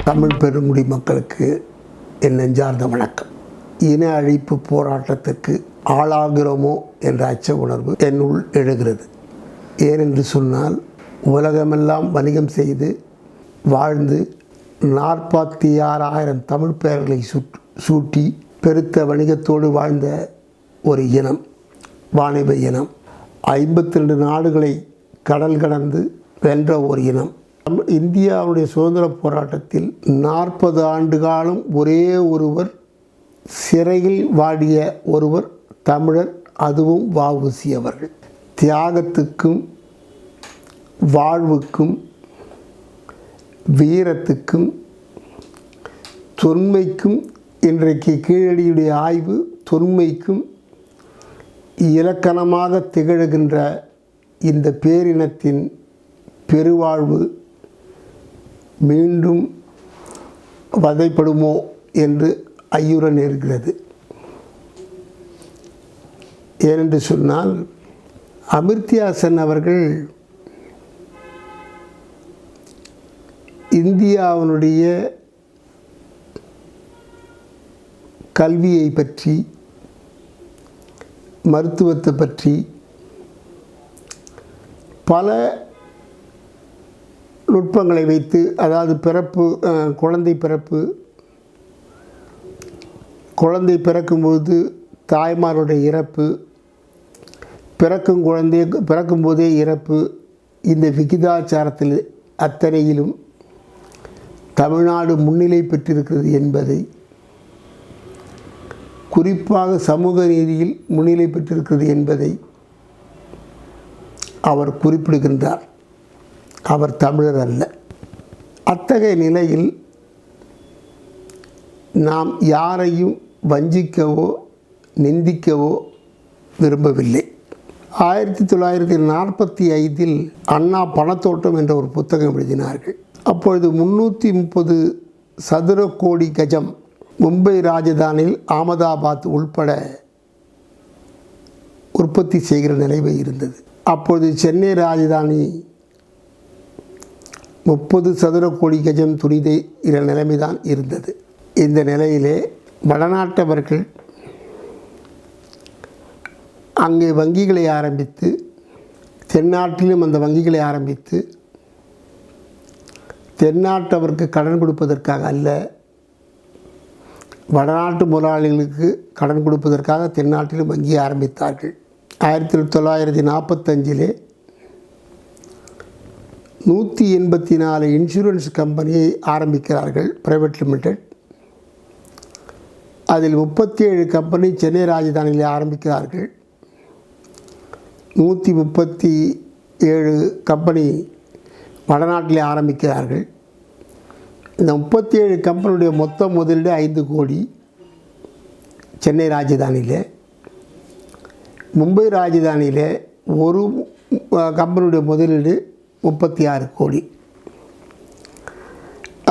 தமிழ் பெருங்குடி மக்களுக்கு என் நெஞ்சார்ந்த வணக்கம். இன அழிப்பு போராட்டத்துக்கு ஆளாகிறோமோ என்ற அச்ச உணர்வு என்னுள் எழுகிறது. ஏனென்று சொன்னால், உலகமெல்லாம் வணிகம் செய்து வாழ்ந்து 46,000 தமிழ் பெயர்களை சூட்டி பெருத்த வணிகத்தோடு வாழ்ந்த ஒரு இனம், வாணிப இனம். 52 நாடுகளை கடல் கடந்து வென்ற ஒரு இனம். இந்தியாவுடைய சுதந்திர போராட்டத்தில் 40 ஆண்டு காலம் ஒரே ஒருவர் சிறையில் வாடிய ஒருவர் தமிழர், அதுவும் வ.உ.சி. அவர்கள். தியாகத்துக்கும் வாழ்வுக்கும் வீரத்துக்கும் தொன்மைக்கும், இன்றைக்கு கீழடியுடைய ஆய்வு தொன்மைக்கும் இலக்கணமாக திகழ்கின்ற இந்த பேரினத்தின் பெருவாழ்வு மீண்டும் வதைப்படுமோ என்று ஐயுற நேர்கிறது. ஏனென்று சொன்னால், அமிர்தா சென் அவர்கள் இந்தியாவினுடைய கல்வியை பற்றி, மருத்துவத்தை பற்றி பல நுட்பங்களை வைத்து, அதாவது குழந்தை பிறக்கும்போது தாய்மாருடைய இறப்பு, பிறக்கும்போதே இறப்பு, இந்த விகிதாச்சாரத்தில் அத்தனையிலும் தமிழ்நாடு முன்னிலை பெற்றிருக்கிறது என்பதை, குறிப்பாக சமூக நீதியில் முன்னிலை பெற்றிருக்கிறது என்பதை அவர் குறிப்பிடுகின்றார். அவர் தமிழர் அல்ல. அத்தகைய நிலையில் நாம் யாரையும் வஞ்சிக்கவோ நிந்திக்கவோ விரும்பவில்லை. 1945 அண்ணா பணத்தோட்டம் என்ற ஒரு புத்தகம் எழுதினார்கள். அப்பொழுது 330 சதுர கோடி கஜம் மும்பை ராஜதானியில் அகமதாபாத் உள்பட உற்பத்தி செய்கிற நிலைமை இருந்தது. அப்பொழுது சென்னை ராஜதானி 30 சதுர கோடி கஜம் துணிதை நிலைமைதான் இருந்தது. இந்த நிலையிலே வடநாட்டவர்கள் அங்கே வங்கிகளை ஆரம்பித்து, தென்னாட்டிலும் அந்த வங்கிகளை ஆரம்பித்து, தென்னாட்டவருக்கு கடன் கொடுப்பதற்காக அல்ல, வடநாட்டு முதலாளிகளுக்கு கடன் கொடுப்பதற்காக தென்னாட்டிலும் வங்கியை ஆரம்பித்தார்கள். 1945 184 இன்சூரன்ஸ் கம்பெனியை ஆரம்பிக்கிறார்கள், பிரைவேட் லிமிடெட். அதில் 37 கம்பெனி சென்னை ராஜதானியில் ஆரம்பிக்கிறார்கள். 137 கம்பெனி வடநாட்டிலே ஆரம்பிக்கிறார்கள். இந்த 37 கம்பெனியுடைய மொத்த முதலீடு 5 கோடி சென்னை ராஜதானியில். மும்பை ராஜதானியில் ஒரு கம்பெனியுடைய முதலீடு 36 கோடி.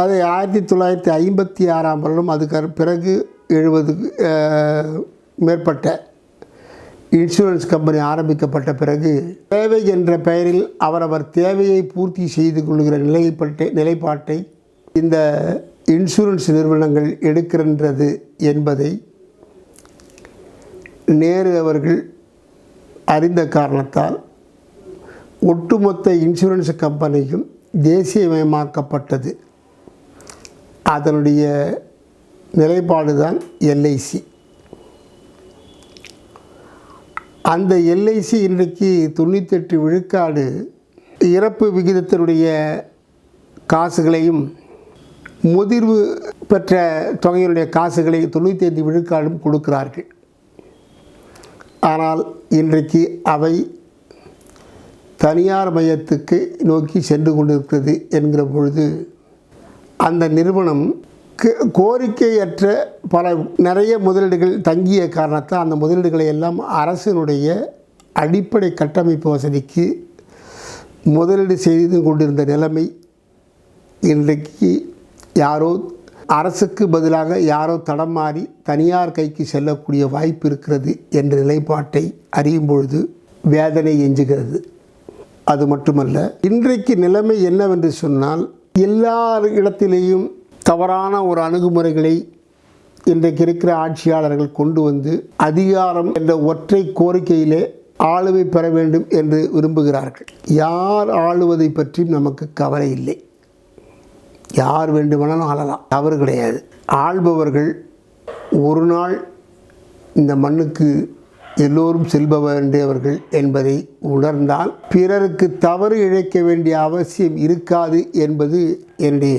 அது 1956ஆம் வருடம், அதுக்கு பிறகு 70 மேற்பட்ட இன்சூரன்ஸ் கம்பெனி ஆரம்பிக்கப்பட்ட பிறகு, தேவை என்ற பெயரில் அவரவர் தேவையை பூர்த்தி செய்து கொள்கிற நிலைப்பாட்டை இந்த இன்சூரன்ஸ் நிறுவனங்கள் எடுக்கின்றது என்பதை நேரு அவர்கள் அறிந்த காரணத்தால் ஒட்டுமொத்த இன்சூரன்ஸ் கம்பெனியும் தேசியமயமாக்கப்பட்டது. அதனுடைய நிலைப்பாடு தான் எல்ஐசி. அந்த எல்ஐசி இன்றைக்கு 98 விழுக்காடு இறப்பு விகிதத்தினுடைய காசுகளையும், முதிர்வு பெற்ற தொகையினுடைய காசுகளை 95 விழுக்காடும் கொடுக்கிறார்கள். ஆனால் இன்றைக்கு அவை தனியார் மையத்துக்கு நோக்கி சென்று கொண்டிருக்கிறது என்கிற பொழுது, அந்த நிறுவனம் கோரிக்கையற்ற நிறைய முதலீடுகள் தங்கிய காரணத்தால் அந்த முதலீடுகளை எல்லாம் அரசினுடைய அடிப்படை கட்டமைப்பு வசதிக்கு முதலீடு செய்து கொண்டிருந்த நிலைமை இன்றைக்கு அரசுக்கு பதிலாக யாரோ தடம் மாறி தனியார் கைக்கு செல்லக்கூடிய வாய்ப்பு இருக்கிறது என்ற நிலைப்பாட்டை அறியும் பொழுது வேதனை எஞ்சுகிறது. அது மட்டுமல்ல, இன்றைக்கு நிலைமை என்னவென்று சொன்னால், எல்லா இடத்திலேயும் தவறான ஒரு அணுகுமுறைகளை இன்றைக்கு இருக்கிற ஆட்சியாளர்கள் கொண்டு வந்து அதிகாரம் என்ற ஒற்றை கோரிக்கையிலே ஆளுமை பெற வேண்டும் என்று விரும்புகிறார்கள். யார் ஆளுவதை பற்றி நமக்கு கவலை இல்லை. யார் வேண்டுமானாலும் ஆளலாம், தவறு கிடையாது. ஆள்பவர்கள் ஒரு நாள் இந்த மண்ணுக்கு எல்லோரும் செல்ப வேண்டியவர்கள் என்பதை உணர்ந்தால் பிறருக்கு தவறு இழைக்க வேண்டிய அவசியம் இருக்காது என்பது என்னுடைய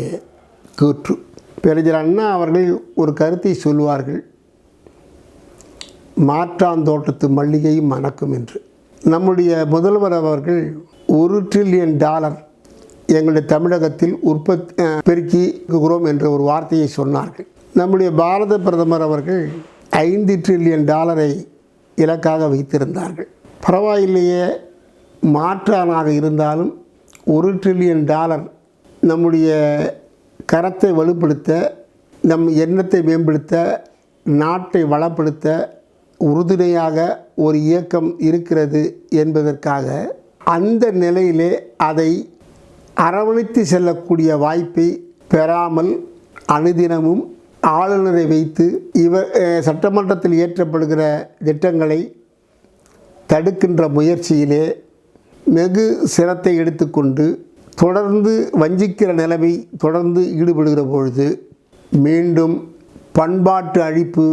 கூற்று. பேரறிஞர் அண்ணா அவர்கள் ஒரு கருத்தை சொல்வார்கள், மாற்றாந்தோட்டத்து மல்லிகையும் மணக்கும் என்று. நம்முடைய முதல்வர் அவர்கள் $1 டிரில்லியன் எங்களுடைய தமிழகத்தில் பெருக்கி இருக்கிறோம் என்ற ஒரு வார்த்தையை சொன்னார்கள். நம்முடைய பாரத பிரதமர் அவர்கள் $5 டிரில்லியன் இலக்காக வைத்திருந்தார்கள். பரவாயில்லையே, மாற்றானாக இருந்தாலும் $1 டிரில்லியன் நம்முடைய கரத்தை வலுப்படுத்த, நம் எண்ணத்தை மேம்படுத்த, நாட்டை வளப்படுத்த உறுதுணையாக ஒரு இயக்கம் இருக்கிறது என்பதற்காக அந்த நிலையிலே அதை அரவணைத்து செல்லக்கூடிய வாய்ப்பை பெறாமல் அனுதினமும் ஆளுநரை வைத்து சட்டமன்றத்தில் இயற்றப்படுகிற திட்டங்களை தடுக்கின்ற முயற்சியிலே வெகு சிரத்தை எடுத்துக்கொண்டு தொடர்ந்து வஞ்சிக்கிற நிலைமை தொடர்ந்து ஈடுபடுகிற பொழுது மீண்டும் பண்பாட்டு அழிப்பு,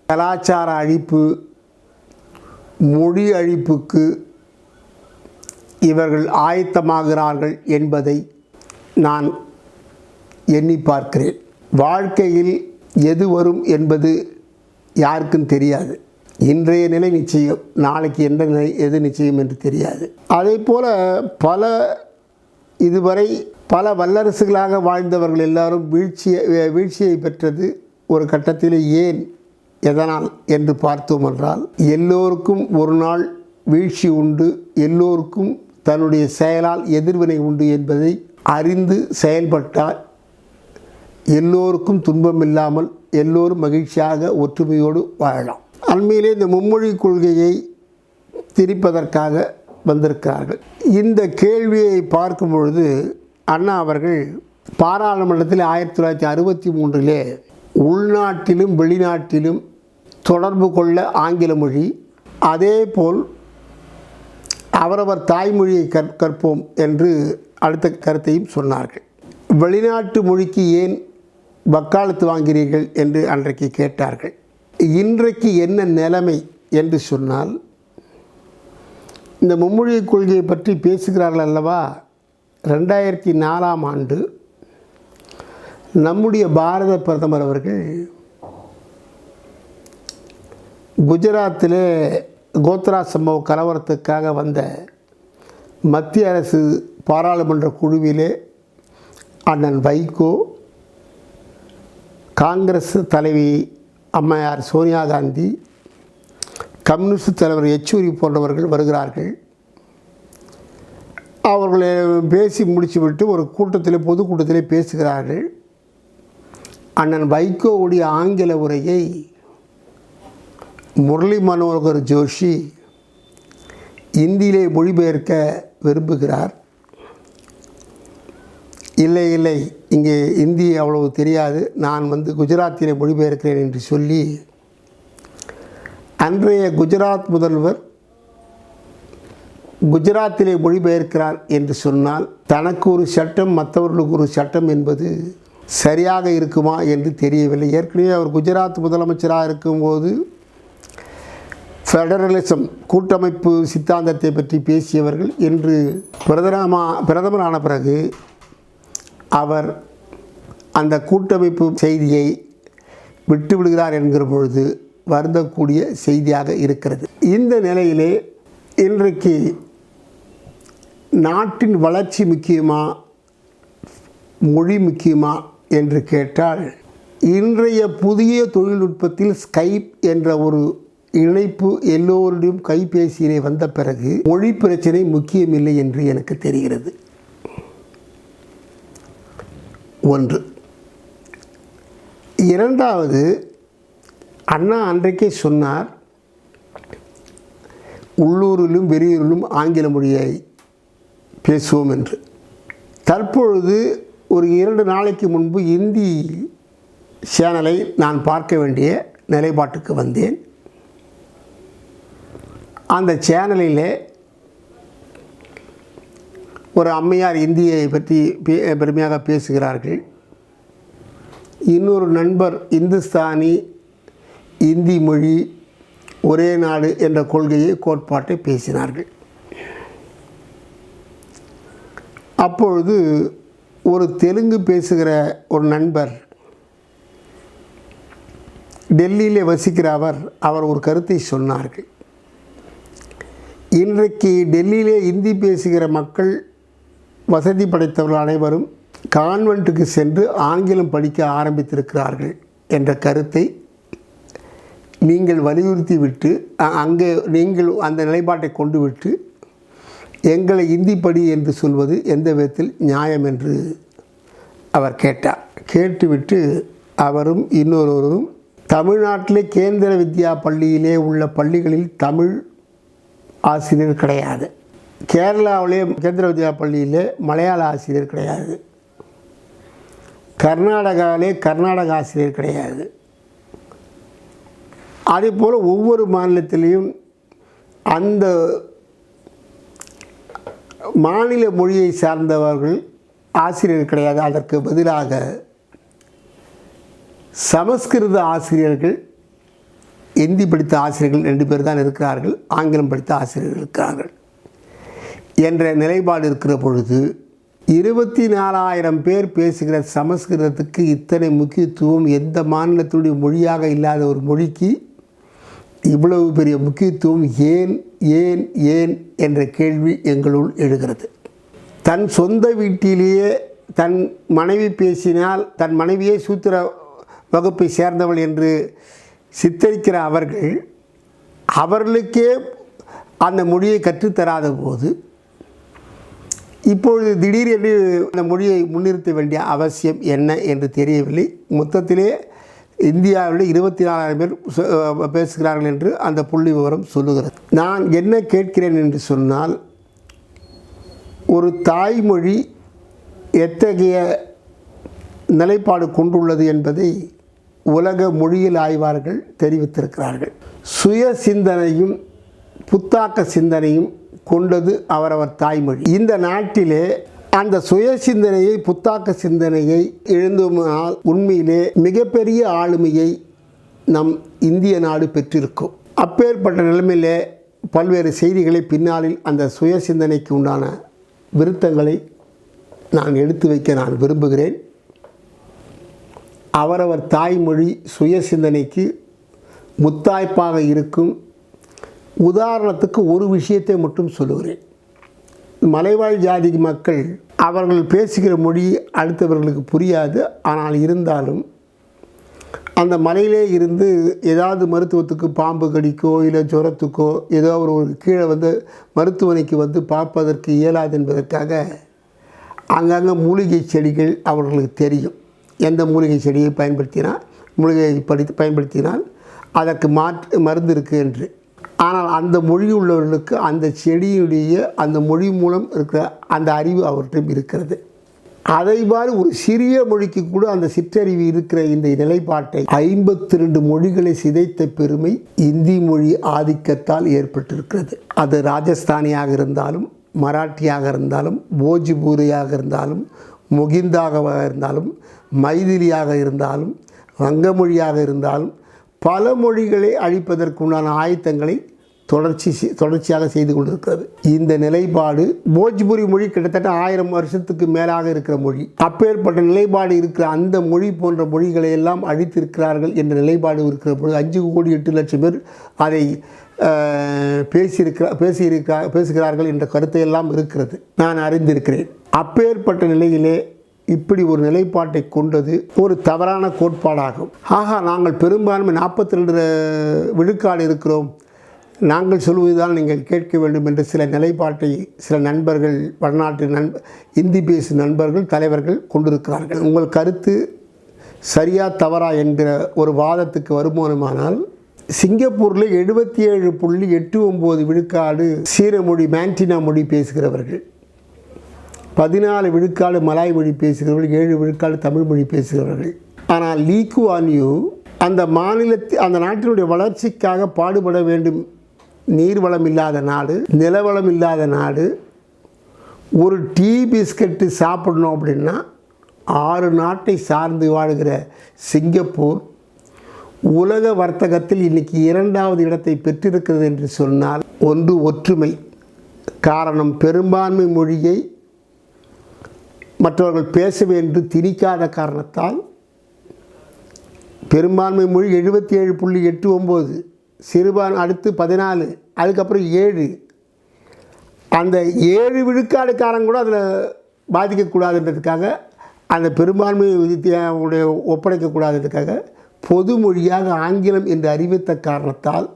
கலாச்சார அழிப்பு, மொழி அழிப்புக்கு இவர்கள் ஆயத்தமாகிறார்கள் என்பதை நான் எண்ணி பார்க்கிறேன். வாழ்க்கையில் எது வரும் என்பது யாருக்கும் தெரியாது. இன்றைய நிலை நிச்சயம், நாளைக்கு எந்த நிலை எது நிச்சயம் என்று தெரியாது. அதே போல் இதுவரை பல வல்லரசுகளாக வாழ்ந்தவர்கள் எல்லாரும் வீழ்ச்சியை பெற்றது ஒரு கட்டத்தில் ஏன், எதனால் என்று பார்த்தோம் என்றால், எல்லோருக்கும் ஒரு நாள் வீழ்ச்சி உண்டு, எல்லோருக்கும் தன்னுடைய செயலால் எதிர்வினை உண்டு என்பதை அறிந்து செயல்பட்டால் எல்லோருக்கும் துன்பம் இல்லாமல் எல்லோரும் மகிழ்ச்சியாக ஒற்றுமையோடு வாழலாம். அண்மையிலே இந்த மும்மொழி கொள்கையை திரிப்பதற்காக வந்திருக்கிறார்கள். இந்த கேள்வியை பார்க்கும் பொழுது அண்ணா அவர்கள் பாராளுமன்றத்தில் 1963 உள்நாட்டிலும் வெளிநாட்டிலும் தொடர்பு கொள்ள ஆங்கில மொழி, அதேபோல் அவரவர் தாய்மொழியை கற்போம் என்று அடுத்த கருத்தையும் சொன்னார்கள். வெளிநாட்டு மொழிக்கு ஏன் வக்காலத்து வாங்கிறீர்கள் என்று அன்றைக்கு கேட்டார்கள். இன்றைக்கு என்ன நிலைமை என்று சொன்னால், இந்த மும்மொழி கொள்கையை பற்றி பேசுகிறார்கள் அல்லவா. 2004ஆம் ஆண்டு நம்முடைய பாரத பிரதமர் அவர்கள் குஜராத்திலே கோத்ரா சம்பவ கலவரத்துக்காக வந்த மத்திய அரசு பாராளுமன்ற குழுவிலே அண்ணன் வைகோ, காங்கிரஸ் தலைவி அம்மையார் சோனியா காந்தி, கம்யூனிஸ்ட் தலைவர் யெச்சூரி போன்றவர்கள் வருகிறார்கள். அவர்களை பேசி முடித்துவிட்டு ஒரு பொதுக்கூட்டத்தில் பேசுகிறார்கள். அண்ணன் வைகோவுடைய ஆங்கில உரையை முரளி மனோகர் ஜோஷி இந்தியிலே மொழிபெயர்க்க விரும்புகிறார். இல்லை, இங்கே இந்தி அவ்வளவு தெரியாது, நான் குஜராத்திலே மொழிபெயர்க்கிறேன் என்று சொல்லி அன்றைய குஜராத் முதல்வர் குஜராத்திலே மொழிபெயர்க்கிறார் என்று சொன்னால் தனக்கு ஒரு சட்டம், மற்றவர்களுக்கு ஒரு சட்டம் என்பது சரியாக இருக்குமா என்று தெரியவில்லை. ஏற்கனவே அவர் குஜராத் முதலமைச்சராக இருக்கும்போது ஃபெடரலிசம், கூட்டமைப்பு சித்தாந்தத்தை பற்றி பேசியவர்கள். இன்று பிரதமரான பிறகு அவர் அந்த கூட்டமைப்பு செய்தியை விட்டுவிடுகிறார் என்கிற பொழுது வருந்தக்கூடிய செய்தியாக இருக்கிறது. இந்த நிலையிலே இன்றைக்கு நாட்டின் வளர்ச்சி முக்கியமா, மொழி முக்கியமா என்று கேட்டால், இன்றைய புதிய தொழில்நுட்பத்தில் ஸ்கைப் என்ற ஒரு இணைப்பு எல்லோருடையும் கைபேசியிலே வந்த பிறகு மொழி பிரச்சனை முக்கியமில்லை என்று எனக்கு தெரிகிறது. ஒன்று. இரண்டாவது, அண்ணா அன்றைக்கே சொன்னார், உள்ளூரிலும் வெளியூரிலும் ஆங்கில மொழியை பேசுவோம் என்று. தற்பொழுது ஒரு 2 நாளைக்கு முன்பு இந்தி சேனலை நான் பார்க்க வேண்டிய நிலைப்பாட்டுக்கு வந்தேன். அந்த சேனலில் ஒரு அம்மையார் இந்தியை பற்றி பெருமையாக பேசுகிறார்கள். இன்னொரு நண்பர் இந்துஸ்தானி, இந்தி மொழி, ஒரே நாடு என்ற கோட்பாட்டை பேசினார்கள். அப்பொழுது ஒரு தெலுங்கு பேசுகிற ஒரு நண்பர், டெல்லியில் வசிக்கிற அவர் ஒரு கருத்தை சொன்னார்கள். இன்றைக்கு டெல்லியிலே இந்தி பேசுகிற மக்கள், வசதி படைத்தவர்கள் அனைவரும் கான்வென்ட்டுக்கு சென்று ஆங்கிலம் படிக்க ஆரம்பித்திருக்கிறார்கள் என்ற கருத்தை நீங்கள் வலியுறுத்தி விட்டு, அங்கே நீங்கள் அந்த நிலைப்பாட்டை கொண்டு விட்டு எங்களை இந்தி படி என்று சொல்வது எந்த விதத்தில் நியாயம் என்று அவர் கேட்டார். கேட்டுவிட்டு அவரும் இன்னொருவரும், தமிழ்நாட்டிலே கேந்திர வித்யா பள்ளியிலே உள்ள பள்ளிகளில் தமிழ் ஆசிரியர் கிடையாது, கேரளாவிலே கேந்திர வித்யா பள்ளியிலே மலையாள ஆசிரியர் கிடையாது, கர்நாடகாவிலே கர்நாடக ஆசிரியர் கிடையாது, அதேபோல் ஒவ்வொரு மாநிலத்திலையும் அந்த மாநில மொழியை சார்ந்தவர்கள் ஆசிரியர் கிடையாது. அதற்கு பதிலாக சமஸ்கிருத ஆசிரியர்கள், இந்தி படித்த ஆசிரியர்கள் 2 பேர் தான் இருக்கிறார்கள், ஆங்கிலம் படித்த ஆசிரியர்கள் இருக்கிறார்கள் என்ற நிலைப்பாடு இருக்கிற பொழுது 24,000 பேர் பேசுகிற சமஸ்கிருதத்துக்கு இத்தனை முக்கியத்துவம், எந்த மாநிலத்துடைய மொழியாக இல்லாத ஒரு மொழிக்கு இவ்வளவு பெரிய முக்கியத்துவம் ஏன் ஏன் ஏன் என்ற கேள்வி எங்களுள் எழுகிறது. தன் சொந்த வீட்டிலேயே தன் மனைவி பேசினால் தன் மனைவியே சூத்திர வகுப்பை சேர்ந்தவள் என்று சித்தரிக்கிற அவர்களுக்கே அந்த மொழியை கற்றுத்தராத போது இப்பொழுது திடீரென்று அந்த மொழியை முன்னிறுத்த வேண்டிய அவசியம் என்ன என்று தெரியவில்லை. மொத்தத்திலே இந்தியாவில் 24,000 பேர் பேசுகிறார்கள் என்று அந்த புள்ளி விவரம் சொல்லுகிறது. நான் என்ன கேட்கிறேன் என்று சொன்னால், ஒரு தாய்மொழி எத்தகைய நிலைப்பாடு கொண்டுள்ளது என்பதை உலக மொழியியல் ஆய்வாளர்கள் தெரிவித்திருக்கிறார்கள். சுய சிந்தனையும் புத்தாக்க சிந்தனையும் கொண்டது அவரவர் தாய்மொழி. இந்த நாட்டிலே அந்த சுய சிந்தனையை, புத்தாக்க சிந்தனையை எழுந்துமானால் உண்மையிலே மிகப்பெரிய ஆளுமையை நம் இந்திய நாடு பெற்றிருக்கும். அப்பேற்பட்ட நிலைமையிலே பல்வேறு செய்திகளை பின்னாளில் அந்த சுய சிந்தனைக்கு உண்டான விருத்தங்களை நான் எடுத்து வைக்க நான் விரும்புகிறேன். அவரவர் தாய்மொழி சுய சிந்தனைக்கு முத்தாய்ப்பாக இருக்கும். உதாரணத்துக்கு ஒரு விஷயத்தை மட்டும் சொல்லுகிறேன். மலைவாழ் ஜாதி மக்கள் அவர்கள் பேசுகிற மொழி அடுத்தவர்களுக்கு புரியாது. ஆனால் இருந்தாலும் அந்த மலையிலே இருந்து ஏதாவது மருத்துவத்துக்கு பாம்பு கடிக்கோ இல்லை ஜுரத்துக்கோ ஏதோ ஒரு கீழே மருத்துவமனைக்கு பார்ப்பதற்கு இயலாது என்பதற்காக அங்கங்கே மூலிகை செடிகள் அவர்களுக்கு தெரியும். எந்த மூலிகை செடியை பயன்படுத்தினால் அதற்கு மருந்து இருக்குது என்று. ஆனால் அந்த மொழி உள்ளவர்களுக்கு அந்த செடியுடைய அந்த மொழி மூலம் இருக்கிற அந்த அறிவு அவர்கிட்ட இருக்கிறது. அதைவாறு ஒரு சிறிய மொழிக்கு கூட அந்த சிற்றறிவு இருக்கிற இந்த நிலைப்பாட்டை 52 மொழிகளை சிதைத்த பெருமை இந்தி மொழி ஆதிக்கத்தால் ஏற்பட்டிருக்கிறது. அது ராஜஸ்தானியாக இருந்தாலும், மராட்டியாக இருந்தாலும், போஜ்பூரியாக இருந்தாலும், முகிந்தாக இருந்தாலும், மைதிலியாக இருந்தாலும், வங்க மொழியாக இருந்தாலும் பல மொழிகளை அழிப்பதற்குண்டான ஆயத்தங்களை தொடர்ச்சியாக செய்து கொண்டிருக்கிறது. இந்த நிலைப்பாடு, போஜ்பூரி மொழி கிட்டத்தட்ட 1000 வருஷத்துக்கு மேலாக இருக்கிற மொழி. அப்பேற்பட்ட நிலைப்பாடு இருக்கிற அந்த மொழி போன்ற மொழிகளை எல்லாம் அழித்திருக்கிறார்கள் என்ற நிலைப்பாடு இருக்கிற பொழுது 5 கோடி 8 லட்சம் பேர் அதை பேசுகிறார்கள் என்ற கருத்தை எல்லாம் இருக்கிறது, நான் அறிந்திருக்கிறேன். அப்பேற்பட்ட நிலையிலே இப்படி ஒரு நிலைப்பாட்டை கொண்டது ஒரு தவறான கோட்பாடாகும். நாங்கள் பெரும்பான்மை 42 விழுக்காடு இருக்கிறோம், நாங்கள் சொல்வதுதான் நீங்கள் கேட்க வேண்டும் என்று சில நிலைப்பாட்டை சில நண்பர்கள், வடநாட்டு இந்தி பேசும் நண்பர்கள், தலைவர்கள் கொண்டிருக்கிறார்கள். உங்கள் கருத்து சரியா தவறா என்கிற ஒரு வாதத்துக்கு வருமானமானால், சிங்கப்பூரில் 77.89 விழுக்காடு சீன மொழி, மேண்டினா மொழி பேசுகிறவர்கள். 14 விழுக்காடு மலாய் மொழி பேசுகிறவர்கள், 7 விழுக்காடு தமிழ் மொழி பேசுகிறவர்கள். ஆனால் லீ குவான் யூ அந்த அந்த நாட்டினுடைய வளர்ச்சிக்காக பாடுபட வேண்டும். நீர்வளம் இல்லாத நாடு, நிலவளம் இல்லாத நாடு. ஒரு டீ பிஸ்கட்டு சாப்பிடணும் அப்படின்னா 6 நாட்டை சார்ந்து வாழ்கிற சிங்கப்பூர் உலக வர்த்தகத்தில் இன்றைக்கி 2வது இடத்தை பெற்றிருக்கிறது என்று சொன்னால், ஒன்று ஒற்றுமை. காரணம், பெரும்பான்மை மொழியை மற்றவர்கள் பேச வேண்டும் திணிக்காத காரணத்தால் பெரும்பான்மை மொழி 77.89, அடுத்து 14, அதுக்கப்புறம் 7. அந்த 7 விழுக்காடுக்காரங்க கூட அதில் பாதிக்கக்கூடாதுன்றதுக்காக, அந்த பெரும்பான்மையை ஒப்படைக்கக்கூடாதுன்றதுக்காக பொது மொழியாக ஆங்கிலம் என்று அறிவித்த காரணத்தால்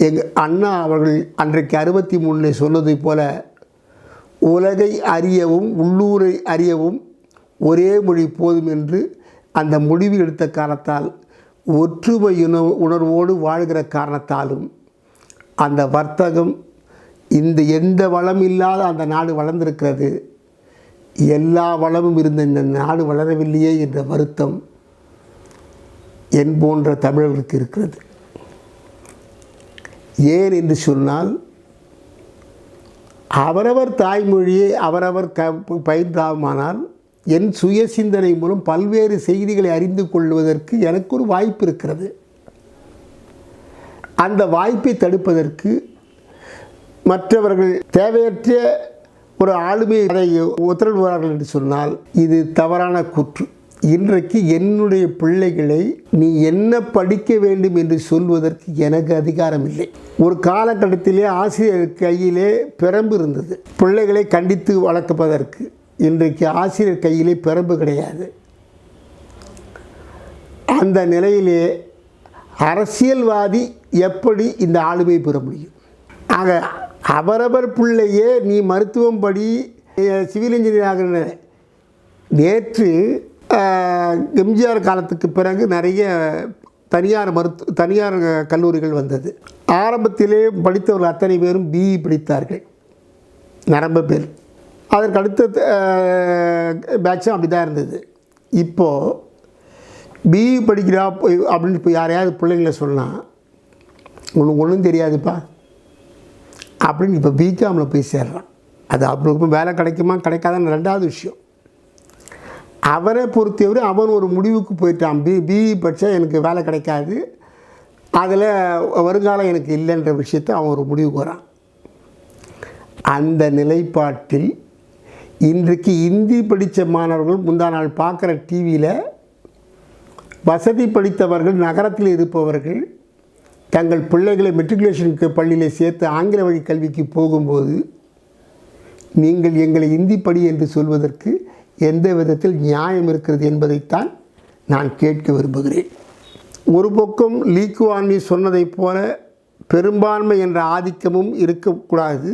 எங்கள் அண்ணா அவர்கள் அன்றைக்கு 63 சொன்னதை போல உலகை அறியவும் உள்ளூரை அறியவும் ஒரே மொழி போதும் என்று அந்த முடிவு எடுத்த காரணத்தால், ஒற்றுமை உணர்வோடு வாழ்கிற காரணத்தாலும் அந்த வர்த்தகம் எந்த வளம் இல்லாத அந்த நாடு வளர்ந்திருக்கிறது. எல்லா வளமும் இருந்த இந்த நாடு வளரவில்லையே என்ற வருத்தம் என் போன்ற தமிழர்களுக்கு இருக்கிறது. ஏன் என்று சொன்னால், அவரவர் தாய்மொழியை அவரவர் பயின்றாமானால் என் சுய சிந்தனை மூலம் பல்வேறு செய்திகளை அறிந்து கொள்வதற்கு எனக்கு ஒரு வாய்ப்பு இருக்கிறது. அந்த வாய்ப்பை தடுப்பதற்கு மற்றவர்கள் தேவையற்ற ஒரு ஆளுமையை அதை உத்தரவிடுவார்கள் என்று சொன்னால் இது தவறான கூற்று. இன்றைக்கு என்னுடைய பிள்ளைகளை நீ என்ன படிக்க வேண்டும் என்று சொல்வதற்கு எனக்கு அதிகாரம் இல்லை. ஒரு காலகட்டத்திலே ஆசிரியர் கையிலே பிரம்பு இருந்தது பிள்ளைகளை கண்டித்து வளர்ப்பதற்கு. இன்றைக்கு ஆசிரியர் கையிலே பிரம்பு கிடையாது. அந்த நிலையிலே அரசியல்வாதி எப்படி இந்த ஆளுமை பெற முடியும்? ஆக அவரவர் பிள்ளையே நீ மருத்துவம் படி, சிவில் இன்ஜினியர் ஆகிற. நேற்று எம்ஜிஆர் காலத்துக்கு பிறகு நிறைய தனியார் கல்லூரிகள் வந்தது. ஆரம்பத்திலே படித்தவர்கள் அத்தனை பேரும் பிஇ படித்தார்கள், நிரம்ப பேர். அதற்கு அடுத்த பேட்சும் அப்படி தான் இருந்தது. இப்போது பிஇ படிக்கிறா அப்படின்னு இப்போ யாரையாவது பிள்ளைங்கள சொன்னால் உனக்கு ஒன்றும் தெரியாதுப்பா அப்படின்னு இப்போ பிகாமில் போய் சேர்றான். அது அவனுக்கு வேலை கிடைக்குமா கிடைக்காதான்னு 2வது விஷயம். அவரை பொறுத்தவரை அவன் ஒரு முடிவுக்கு போயிட்டான். பிஇ படித்தா எனக்கு வேலை கிடைக்காது, அதில் வருங்காலம் எனக்கு இல்லைன்ற விஷயத்தை அவன் ஒரு முடிவுக்கு வரான். அந்த நிலைப்பாட்டில் இன்றைக்கு இந்தி படித்த மாணவர்கள் முந்தா நாள் பார்க்குற டிவியில் வசதி படித்தவர்கள், நகரத்தில் இருப்பவர்கள் தங்கள் பிள்ளைகளை மெட்ரிகுலேஷனுக்கு பள்ளியில் சேர்த்து ஆங்கில வழி கல்விக்கு போகும்போது நீங்கள் எங்களை இந்தி படி என்று சொல்வதற்கு எந்த விதத்தில் நியாயம் இருக்கிறது என்பதைத்தான் நான் கேட்க விரும்புகிறேன். ஒரு பக்கம் லீ குவான் யூ சொன்னதைப் போல பெரும்பான்மை என்ற ஆதிக்கமும் இருக்கக்கூடாது.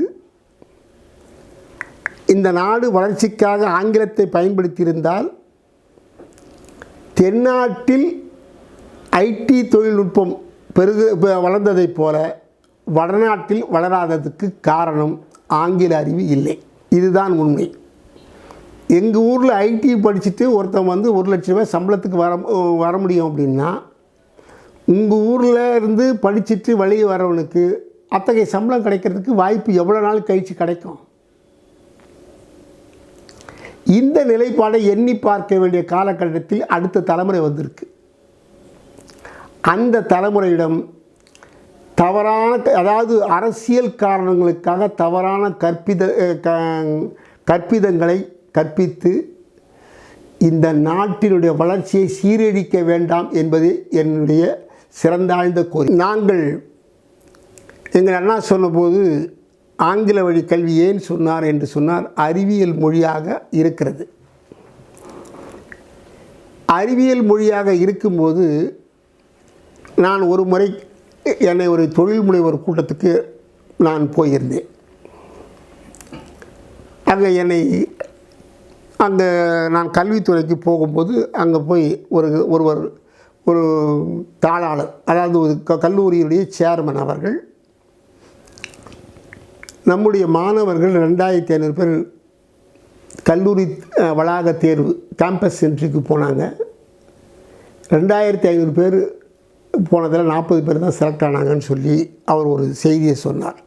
இந்த நாடு வளர்ச்சிக்காக ஆங்கிலத்தை பயன்படுத்தியிருந்தால் தென்னாட்டில் ஐடி தொழில்நுட்பம் வளர்ந்ததைப் போல வடநாட்டில் வளராததுக்கு காரணம் ஆங்கில அறிவு இல்லை. இதுதான் உண்மை. எங்கள் ஊரில் ஐடி படிச்சுட்டு ஒருத்தன் வந்து 1 லட்ச ரூபாய் சம்பளத்துக்கு வர முடியும் அப்படின்னா, உங்கள் ஊரில் இருந்து படிச்சுட்டு வெளியே வரவனுக்கு அத்தகைய சம்பளம் கிடைக்கிறதுக்கு வாய்ப்பு எவ்வளோ நாள் கழித்து கிடைக்கும்? இந்த நிலைப்பாடை எண்ணி பார்க்க வேண்டிய காலகட்டத்தில் அடுத்த தலைமுறை வந்திருக்கு. அந்த தலைமுறையிடம் தவறான, அதாவது அரசியல் காரணங்களுக்காக தவறான கற்பிதங்களை கற்பித்து இந்த நாட்டினுடைய வளர்ச்சியை சீரழிக்க வேண்டாம் என்பது என்னுடைய சிறந்தாழ்ந்த கோரிக்கை. நாங்கள் எங்கள் அண்ணா சொன்னபோது ஆங்கில வழி கல்வி ஏன் சொன்னார் என்று சொன்னார், அறிவியல் மொழியாக இருக்கிறது. அறிவியல் மொழியாக இருக்கும்போது நான் ஒரு முறை என்னை ஒரு தொழில் முனைவர் கூட்டத்துக்கு நான் போயிருந்தேன். அங்கே நான் கல்வித்துறைக்கு போகும்போது அங்கே போய் ஒரு தாளாளர், அதாவது ஒரு கல்லூரியுடைய சேர்மன் அவர்கள் நம்முடைய மாணவர்கள் 2500 பேர் கல்லூரி வளாக தேர்வு கேம்பஸ் சென்ட்ரிக்கு போனாங்க. 2500 பேர் போனதில் 40 பேர் தான் செலக்ட் ஆனாங்கன்னு சொல்லி அவர் ஒரு செய்தியை சொன்னார்.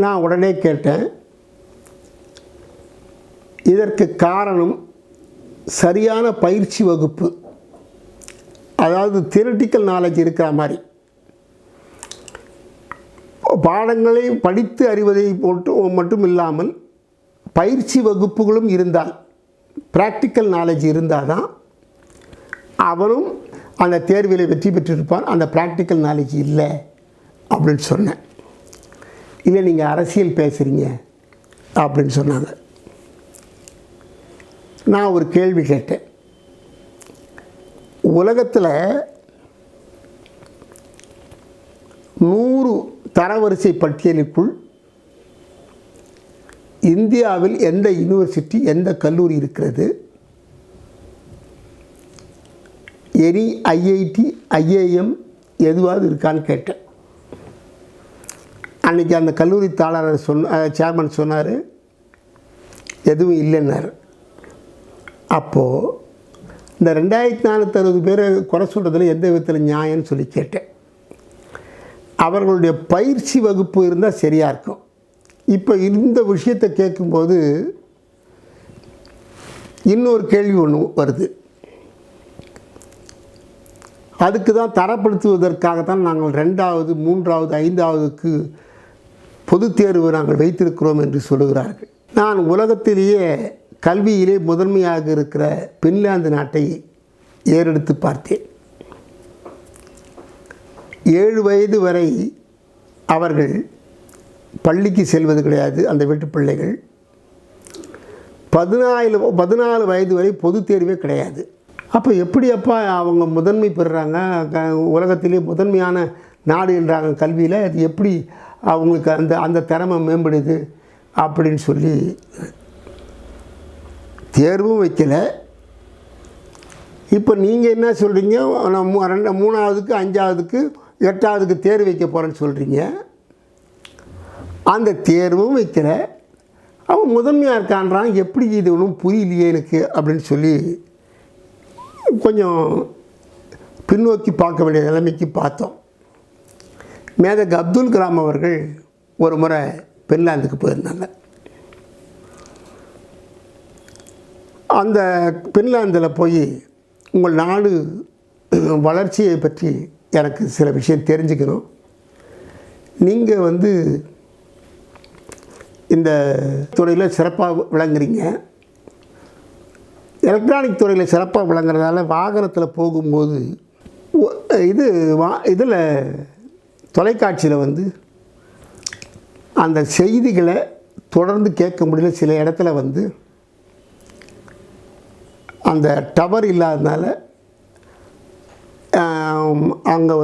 நான் உடனே கேட்டேன், இதற்கு காரணம் சரியான பயிற்சி வகுப்பு, அதாவது தியரிட்டிக்கல் நாலேஜ் இருக்கிற மாதிரி, பாடங்களை படித்து அறிவதை மட்டும் இல்லாமல் பயிற்சி வகுப்புகளும் இருந்தால், ப்ராக்டிக்கல் நாலேஜ் இருந்தால் தான் அவனும் அந்த தேர்வில் வெற்றி பெற்றிருப்பான். அந்த ப்ராக்டிக்கல் நாலேஜ் இல்லை அப்படின்னு சொன்னேன். இல்லை நீங்கள் அரசியல் பேசுகிறீங்க அப்படின்னு சொன்னாங்க. நான் ஒரு கேள்வி கேட்டேன். உலகத்தில் 100 தரவரிசை பட்டியலுக்குள் இந்தியாவில் எந்த யூனிவர்சிட்டி, எந்த கல்லூரி இருக்கிறது? எனி ஐஐடி, ஐஏஎம் எதுவாவது இருக்கான்னு கேட்டேன். அன்றைக்கி அந்த கல்லூரி தாளர் சேர்மன் சொன்னார், எதுவும் இல்லைன்னாரு. அப்போது இந்த 2460 பேரை குறை சொல்கிறதுல எந்த விதத்தில் நியாயம்னு சொல்லி கேட்டேன். அவர்களுடைய பயிற்சி வகுப்பு இருந்தால் சரியாக இருக்கும். இப்போ இந்த விஷயத்தை கேட்கும்போது இன்னொரு கேள்வி ஒன்று வருது. அதுக்கு தான் தரப்படுத்துவதற்காகத்தான் நாங்கள் 2வது, 3வது, 5வதுக்கு பொதுத் தேர்வு நாங்கள் வைத்திருக்கிறோம் என்று சொல்லுகிறார்கள். நான் உலகத்திலேயே கல்வியிலே முதன்மையாக இருக்கிற பின்லாந்து நாட்டை ஏறெடுத்து பார்த்தேன். 7 வயது வரை அவர்கள் பள்ளிக்கு செல்வது கிடையாது. அந்த வீட்டு பிள்ளைகள் 14 வயது வரை பொது தேர்வே கிடையாது. அப்போ எப்படி அப்பா அவங்க முதன்மை பெறுறாங்க, உலகத்திலே முதன்மையான நாடு என்றாங்க கல்வியில், அது எப்படி அவங்களுக்கு அந்த திறமை மேம்படுது அப்படின்னு சொல்லி தேர்வும் வைக்கலை. இப்போ நீங்கள் என்ன சொல்கிறீங்க, நான் 3வதுக்கு, 5வதுக்கு, 8வதுக்கு தேர்வு வைக்க போகிறேன்னு சொல்கிறீங்க. அந்த தேர்வும் வைக்கல, அவன் முதன்மையாக இருக்கான்றான். எப்படி இது ஒன்றும் புரியலையே எனக்கு அப்படின்னு சொல்லி கொஞ்சம் பின்னோக்கி பார்க்க வேண்டிய நிலைமைக்கு பார்த்தோம். மேதகு அப்துல் கலாம் அவர்கள் ஒரு முறை பின்லாந்துக்கு போயிருந்தாங்க. அந்த பின்லாந்தில் போய் உங்கள் நாடு வளர்ச்சியை பற்றி எனக்கு சில விஷயம் தெரிஞ்சுக்கணும், நீங்கள் இந்த துறையில் சிறப்பாக விளங்குறீங்க, எலக்ட்ரானிக் துறையில் சிறப்பாக விளங்குறதால வாகனத்தில் போகும்போது இதில் தொலைக்காட்சியில் அந்த செய்திகளை தொடர்ந்து கேட்க முடியல. சில இடத்துல அந்த டவர் இல்லாததுனால அங்கே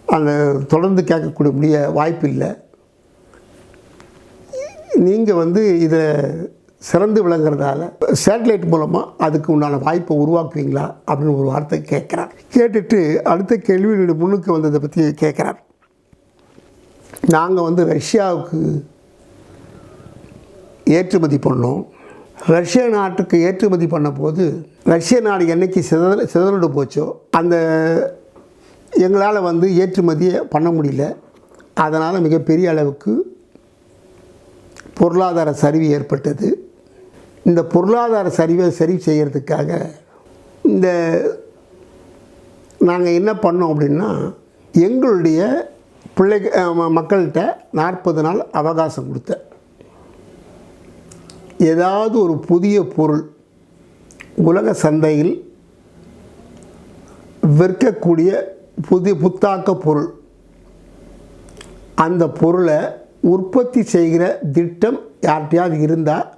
அந்த தொடர்ந்து கேட்கக்கூடிய வாய்ப்பு இல்லை. நீங்கள் இதை சிறந்து விளங்குறதால சேட்டலைட் மூலமாக அதுக்கு உண்டான வாய்ப்பை உருவாக்குவீங்களா அப்படின்னு ஒரு வார்த்தை கேட்குறார். கேட்டுட்டு அடுத்த கேள்வி முன்னுக்கு வந்ததை பற்றி கேட்குறார். நாங்கள் ரஷ்யாவுக்கு ஏற்றுமதி பண்ணோம். ரஷ்யா நாட்டுக்கு ஏற்றுமதி பண்ண போது ரஷ்ய நாடு என்றைக்கு சிதறண்டு போச்சோ அந்த எங்களால் ஏற்றுமதியை பண்ண முடியல. அதனால் மிகப்பெரிய அளவுக்கு பொருளாதார சரிவு ஏற்பட்டது. இந்த பொருளாதார சரிவை சரி செய்கிறதுக்காக நாங்கள் என்ன பண்ணோம் அப்படின்னா, எங்களுடைய மக்கள்கிட்ட 40 நாள் அவகாசம் கொடுத்த, ஏதாவது ஒரு புதிய பொருள் உலக சந்தையில் விற்கக்கூடிய புத்தாக்க பொருள், அந்த பொருளை உற்பத்தி செய்கிற திட்டம் யார்கிட்டையாவது இருந்தால்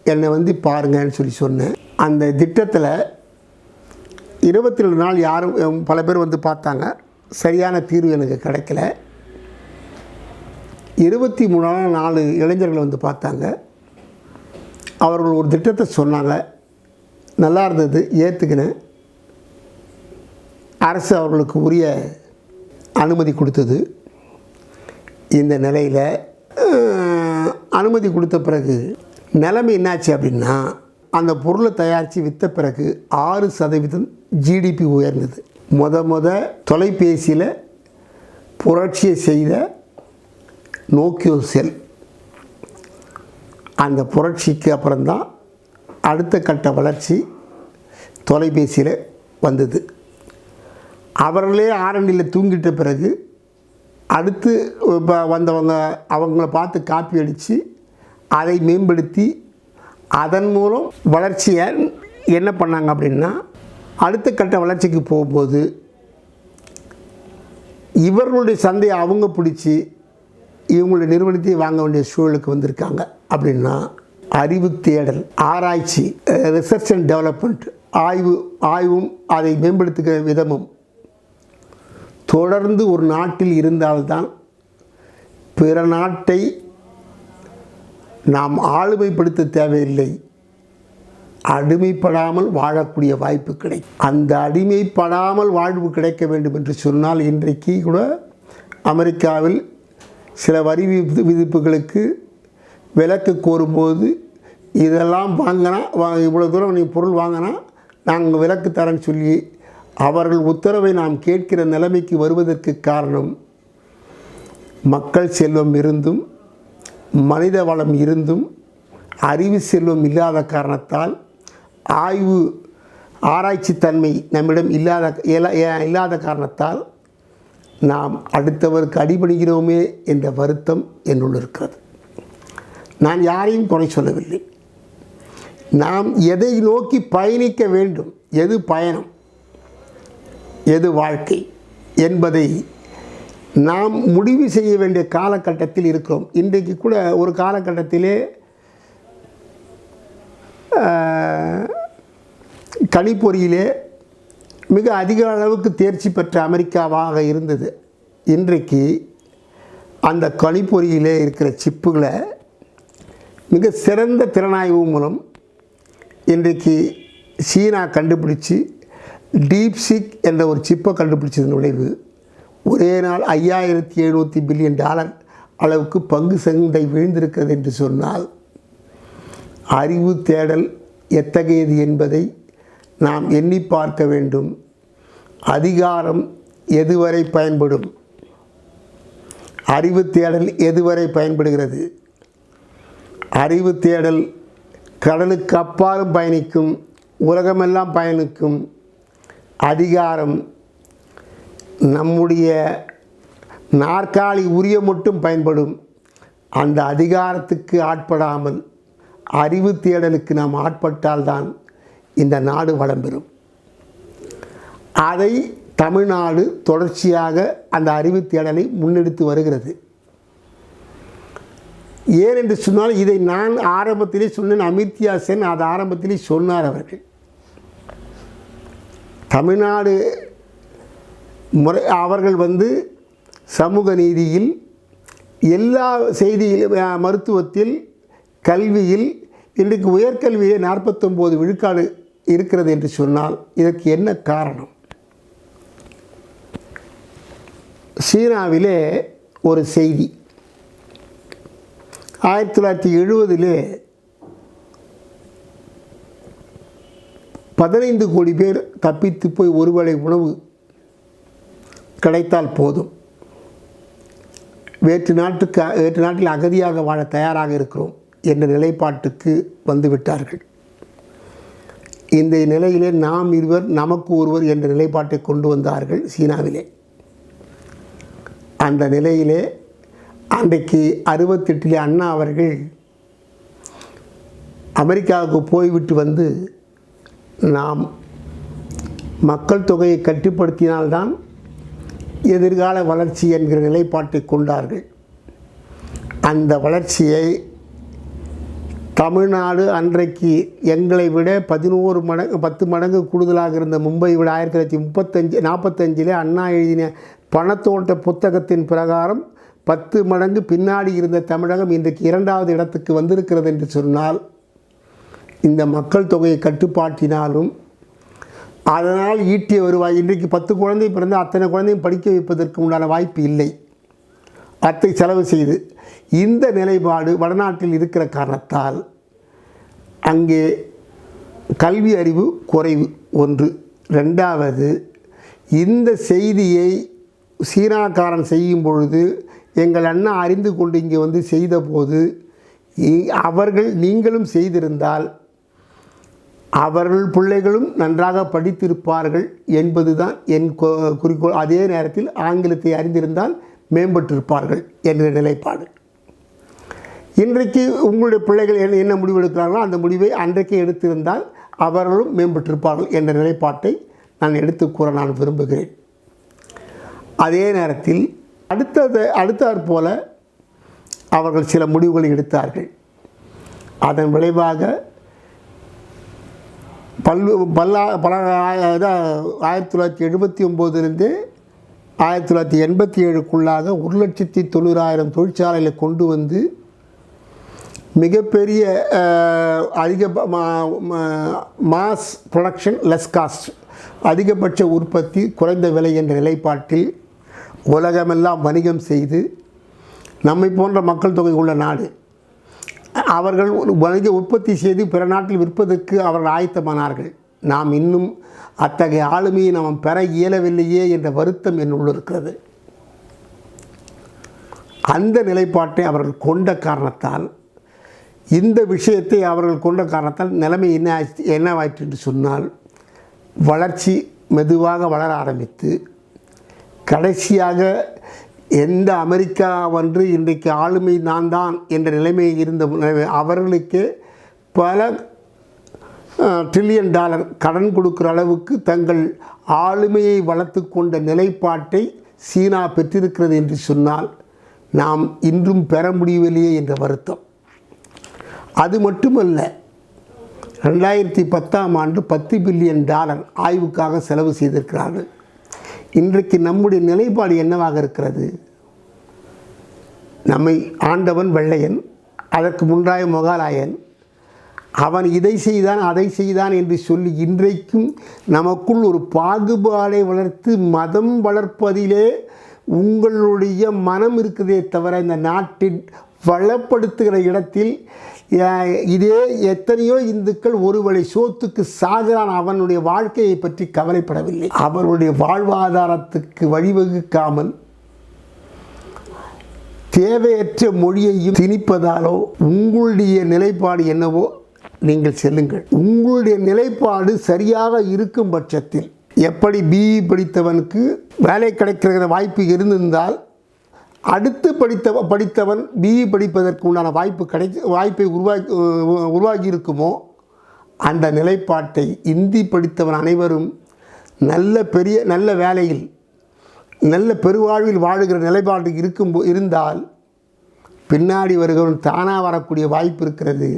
என்னை பாருங்கன்னு சொல்லி சொன்னேன். அந்த திட்டத்தில் 22 நாள் யாரும் பல பேர் பார்த்தாங்க. சரியான தீர்வு எனக்கு கிடைக்கல. 23ஆம் நாள் 4 இளைஞர்கள் பார்த்தாங்க. அவர்கள் ஒரு திட்டத்தை சொன்னாங்க, நல்லா இருந்தது, ஏற்றுக்கினேன். அரசு அவர்களுக்கு உரிய அனுமதி கொடுத்தது. இந்த நிலையில் அனுமதி கொடுத்த பிறகு நிலைமை என்னாச்சு அப்படின்னா, அந்த பொருளை தயாரித்து விற்ற பிறகு 6% ஜிடிபி உயர்ந்தது. முத தொலைபேசியில் புரட்சியை செய்த நோக்கியோ செல், அந்த புரட்சிக்கு அப்புறம்தான் அடுத்த கட்ட வளர்ச்சி தொலைபேசியில் வந்தது. அவர்களே ஆரண்டியில் தூங்கிட்ட பிறகு அடுத்து வந்தவங்க அவங்கள பார்த்து காப்பி அடித்து அதை மேம்படுத்தி அதன் மூலம் வளர்ச்சியை என்ன பண்ணாங்க அப்படின்னா, அடுத்த கட்ட வளர்ச்சிக்கு போகும்போது இவர்களுடைய சந்தையை அவங்க பிடிச்சி இவங்களுடைய நிறுவனத்தை வாங்க வேண்டிய சூழலுக்கு வந்திருக்காங்க. அப்படின்னா அறிவு தேடல், ஆராய்ச்சி, ரிசர்ச் அண்ட் டெவலப்மெண்ட், ஆய்வும் அதை மேம்படுத்துகிற விதமும் தொடர்ந்து ஒரு நாட்டில் இருந்தால்தான் பிற நாட்டை நாம் ஆளுமைப்படுத்த தேவையில்லை, அடிமைப்படாமல் வாழக்கூடிய வாய்ப்பு கிடைக்கும். அந்த அடிமைப்படாமல் வாழ்வு கிடைக்க வேண்டும் என்று சொன்னால், இன்றைக்கு கூட அமெரிக்காவில் சில வரி விதிப்புகளுக்கு விலக்கு கோரும்போது, இதெல்லாம் வாங்கினா இவ்வளோ தூரம் நீ பொருள் வாங்கினா நாங்கள் விலக்கு தரேன்னு சொல்லி அவர்கள் உத்தரவை நாம் கேட்கிற நிலைமைக்கு வருவதற்கு காரணம், மக்கள் செல்வம் இருந்தும் மனித வளம் இருந்தும் அறிவு செல்வம் இல்லாத காரணத்தால், ஆராய்ச்சி தன்மை நம்மிடம் இல்லாத காரணத்தால் நாம் அடுத்தவருக்கு அடிபடுகிறோமே என்ற வருத்தம் என்னுள் இருக்கிறது. நான் யாரையும் குறை சொல்லவில்லை. நாம் எதை நோக்கி பயணிக்க வேண்டும், எது பயணம், எது வாழ்க்கை என்பதை நாம் முடிவு செய்ய வேண்டிய காலகட்டத்தில் இருக்கிறோம். இன்றைக்கு கூட ஒரு காலகட்டத்திலே கணிப்பொறியிலே மிக அதிக அளவுக்கு தேர்ச்சி பெற்ற அமெரிக்காவாக இருந்தது. இன்றைக்கு அந்த கணிப்பொறியிலே இருக்கிற சிப்புகளை மிக சிறந்த திறனாய்வு மூலம் இன்றைக்கு சீனா கண்டுபிடிச்சி டீப்சீக் என்ற ஒரு சிப்பை கண்டுபிடிச்சதன் விளைவு ஒரே நாள் $5700 பில்லியன் அளவுக்கு பங்கு சந்தை விழுந்திருக்கிறது என்று சொன்னால், அறிவு தேடல் எத்தகையது என்பதை நாம் எண்ணி பார்க்க வேண்டும். அதிகாரம் எதுவரை பயன்படும், அறிவு தேடல் எதுவரை பயன்படுகிறது? அறிவு தேடல் கடலுக்கு அப்பாலும் பயணிக்கும், உலகமெல்லாம் பயணிக்கும். அதிகாரம் நம்முடைய நாற்காலி உரிய மட்டும் பயன்படும். அந்த அதிகாரத்துக்கு ஆட்படாமல் அறிவு தேடலுக்கு நாம் ஆட்பட்டால்தான் இந்த நாடு வளம் பெறும். அதை தமிழ்நாடு தொடர்ச்சியாக அந்த அறிவு தேடலை முன்னெடுத்து வருகிறது. ஏனென்று சொன்னால், இதை நான் ஆரம்பத்திலே சொன்னேன், அமிர்த்யா சென் அது ஆரம்பத்திலே சொன்னார். அவர்கள் தமிழ்நாடு அவர்கள் சமூக நீதியில், எல்லா செய்தியில், மருத்துவத்தில், கல்வியில் இன்றைக்கு உயர்கல்வியே 49 விழுக்காடு இருக்கிறது என்று சொன்னால் இதற்கு என்ன காரணம்? சீனாவிலே ஒரு செய்தி 1970 15 கோடி பேர் தப்பித்து போய் ஒருவேளை உணவு கிடைத்தால் போதும், வேற்று நாட்டில் அகதியாக வாழ தயாராக இருக்கிறோம் என்ற நிலைப்பாட்டுக்கு வந்துவிட்டார்கள். இந்த நிலையிலே நாம் இருவர் நமக்கு ஒருவர் என்ற நிலைப்பாட்டை கொண்டு வந்தார்கள் சீனாவிலே. அந்த நிலையிலே அன்றைக்கு 68 அண்ணா அவர்கள் அமெரிக்காவுக்கு போய்விட்டு நாம் மக்கள் தொகையை கட்டுப்படுத்தினால்தான் எதிர்கால வளர்ச்சி என்கிற நிலைப்பாட்டை கொண்டார்கள். அந்த வளர்ச்சியை தமிழ்நாடு அன்றைக்கு எங்களை விட 10 மடங்கு கூடுதலாக இருந்த மும்பை விட 1945 அண்ணா எழுதின பணத்தோட்ட புத்தகத்தின் பிரகாரம் 10 மடங்கு பின்னாடி இருந்த தமிழகம் இன்றைக்கு 2வது இடத்துக்கு வந்திருக்கிறது என்று சொன்னால், இந்த மக்கள் தொகையை கட்டுப்பாட்டினாலும் அதனால் ஈட்டிய வருவாய், இன்றைக்கு 10 குழந்தை பிறந்து அத்தனை குழந்தையும் படிக்க வைப்பதற்கு உண்டான வாய்ப்பு இல்லை. அத்தை செலவு செய்து இந்த நிலைப்பாடு வடநாட்டில் இருக்கிற காரணத்தால் அங்கே கல்வி அறிவு குறைவு ஒன்று. ரெண்டாவது, இந்த செய்தியை சீனாக்காரன் செய்யும் பொழுது எங்கள் அண்ணா அறிந்து கொண்டு இங்கே வந்து செய்தபோது அவர்கள் நீங்களும் செய்திருந்தால் அவர்கள் பிள்ளைகளும் நன்றாக படித்திருப்பார்கள் என்பது தான் என் குறிக்கோள். அதே நேரத்தில் ஆங்கிலத்தை அறிந்திருந்தால் மேம்பட்டிருப்பார்கள் என்ற நிலைப்பாடு. இன்றைக்கு உங்களுடைய பிள்ளைகள் என்ன முடிவு எடுக்கிறார்களோ அந்த முடிவை அன்றைக்கே எடுத்திருந்தால் அவர்களும் மேம்பட்டிருப்பார்கள் என்ற நிலைப்பாட்டை நான் எடுத்து கூற நான் விரும்புகிறேன். அதே நேரத்தில் அடுத்தாற்போல அவர்கள் சில முடிவுகளை எடுத்தார்கள். அதன் விளைவாக 1979 1987க்குள்ளாக 1,90,000 தொழிற்சாலைகளை கொண்டு வந்து மிகப்பெரிய அதிக மாஸ் ப்ரொடக்ஷன் லெஸ் காஸ்ட், அதிகபட்ச உற்பத்தி குறைந்த விலை என்ற நிலைப்பாட்டில் உலகமெல்லாம் வணிகம் செய்து நம்மை போன்ற மக்கள் தொகை உள்ள நாடு அவர்கள் வணிக உற்பத்தி செய்து பிற நாட்டில் விற்பதற்கு அவர்கள் ஆயத்தமானார்கள். நாம் இன்னும் அத்தகைய ஆளுமையை நாம் பெற இயலவில்லையே என்ற வருத்தம் என்னுள் இருக்கிறது. அந்த நிலைப்பாட்டை அவர்கள் கொண்ட காரணத்தால் இந்த விஷயத்தை அவர்கள் கொண்ட காரணத்தால் நிலைமை என்னவாயிற்று என்று சொன்னால் வளர்ச்சி மெதுவாக வளர ஆரம்பித்து கடைசியாக எந்த அமெரிக்கா வந்து இன்றைக்கு ஆளுமை நான் தான் என்ற நிலைமையில் இருந்த அவர்களுக்கு பல $1 trillion கடன் கொடுக்குற அளவுக்கு தங்கள் ஆளுமையை வளர்த்து கொண்ட நிலைப்பாட்டை சீனா பெற்றிருக்கிறது என்று சொன்னால் நாம் இன்றும் பெற முடியவில்லையே என்ற வருத்தம். அது மட்டுமல்ல, 2010ஆம் ஆண்டு $10 பில்லியன் ஆய்வுக்காக செலவு செய்திருக்கிறார்கள். இன்றைக்கு நம்முடைய நிலைப்பாடு என்னவாக இருக்கிறது? நம்மை ஆண்டவன் வெள்ளையன், அதற்கு முன்றாய மொகாலாயன், அவன் இதை செய்தான் அதை செய்தான் என்று சொல்லி இன்றைக்கும் நமக்குள் ஒரு பாகுபாடை வளர்த்து மதம் வளர்ப்பதிலே உங்களுடைய மனம் இருக்குதே தவிர இந்த நாட்டில் வளப்படுத்துகிற இடத்தில் இதே எத்தனையோ இந்துக்கள் ஒருவழி சோத்துக்கு சாகிறான், அவனுடைய வாழ்க்கையை பற்றி கவலைப்படவில்லை. அவருடைய வாழ்வாதாரத்துக்கு வழிவகுக்காமல் தேவையற்ற மொழியையும் திணிப்பதாலோ உங்களுடைய நிலைப்பாடு என்னவோ நீங்கள் செல்லுங்கள். உங்களுடைய நிலைப்பாடு சரியாக இருக்கும் பட்சத்தில் எப்படி பிஇ படித்தவனுக்கு வேலை கிடைக்கிற வாய்ப்பு இருந்திருந்தால் அடுத்து படித்தவன் பிஇ படிப்பதற்கு உண்டான வாய்ப்பை உருவாகி இருக்குமோ அந்த நிலைப்பாட்டை இந்தி படித்தவன் அனைவரும் நல்ல வேலையில் நல்ல பெருவாழ்வில் வாழுகிற நிலைப்பாடு இருந்தால் பின்னாடி வருகிறவன் தானாக வரக்கூடிய வாய்ப்பு இருக்கிறது.